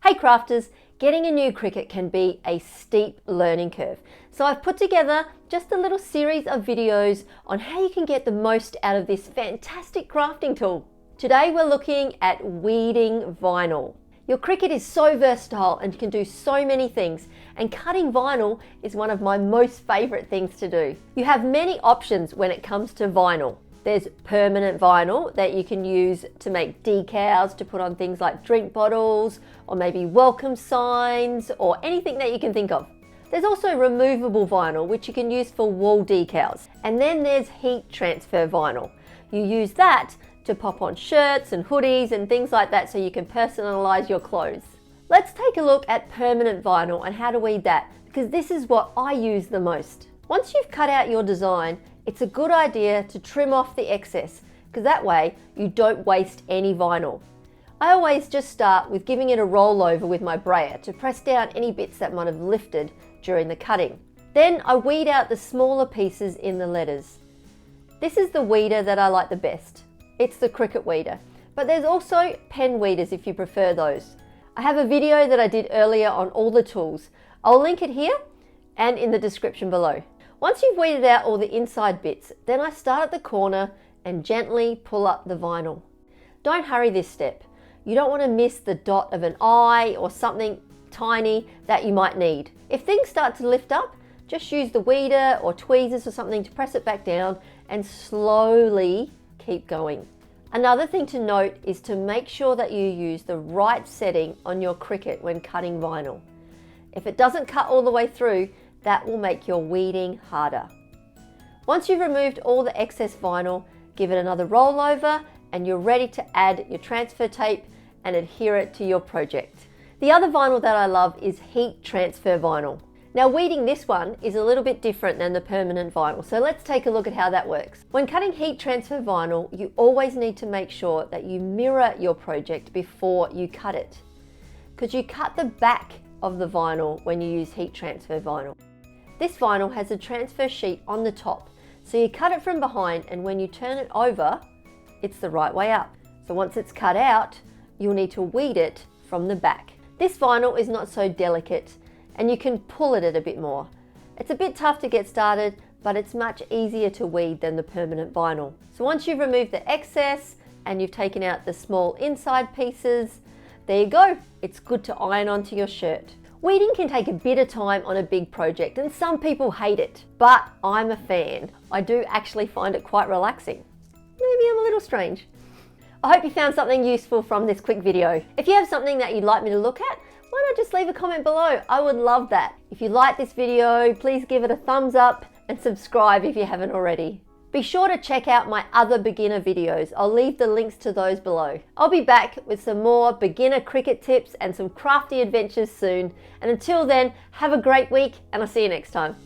Hey crafters, getting a new Cricut can be a steep learning curve. So I've put together just a little series of videos on how you can get the most out of this fantastic crafting tool. Today we're looking at weeding vinyl. Your Cricut is so versatile and can do so many things, and cutting vinyl is one of my most favorite things to do. You have many options when it comes to vinyl. There's permanent vinyl that you can use to make decals to put on things like drink bottles or maybe welcome signs or anything that you can think of. There's also removable vinyl, which you can use for wall decals. And then there's heat transfer vinyl. You use that to pop on shirts and hoodies and things like that so you can personalize your clothes. Let's take a look at permanent vinyl and how to weed that, because this is what I use the most. Once you've cut out your design, it's a good idea to trim off the excess, because that way you don't waste any vinyl. I always just start with giving it a roll over with my brayer to press down any bits that might have lifted during the cutting. Then I weed out the smaller pieces in the letters. This is the weeder that I like the best. It's the Cricut weeder, but there's also pen weeders if you prefer those. I have a video that I did earlier on all the tools. I'll link it here and in the description below. Once you've weeded out all the inside bits, then I start at the corner and gently pull up the vinyl. Don't hurry this step. You don't want to miss the dot of an eye or something tiny that you might need. If things start to lift up, just use the weeder or tweezers or something to press it back down and slowly keep going. Another thing to note is to make sure that you use the right setting on your Cricut when cutting vinyl. If it doesn't cut all the way through, that will make your weeding harder. Once you've removed all the excess vinyl, give it another roll over and you're ready to add your transfer tape and adhere it to your project. The other vinyl that I love is heat transfer vinyl. Now weeding this one is a little bit different than the permanent vinyl, so let's take a look at how that works. When cutting heat transfer vinyl, you always need to make sure that you mirror your project before you cut it, because you cut the back of the vinyl when you use heat transfer vinyl. This vinyl has a transfer sheet on the top, so you cut it from behind, and when you turn it over, it's the right way up. So once it's cut out, you'll need to weed it from the back. This vinyl is not so delicate, and you can pull at it a bit more. It's a bit tough to get started, but it's much easier to weed than the permanent vinyl. So once you've removed the excess and you've taken out the small inside pieces, there you go. It's good to iron onto your shirt. Weeding can take a bit of time on a big project, and some people hate it, but I'm a fan. I do actually find it quite relaxing. Maybe I'm a little strange. I hope you found something useful from this quick video. If you have something that you'd like me to look at, why not just leave a comment below? I would love that. If you like this video, please give it a thumbs up and subscribe if you haven't already. Be sure to check out my other beginner videos. I'll leave the links to those below. I'll be back with some more beginner Cricut tips and some crafty adventures soon. And until then, have a great week and I'll see you next time.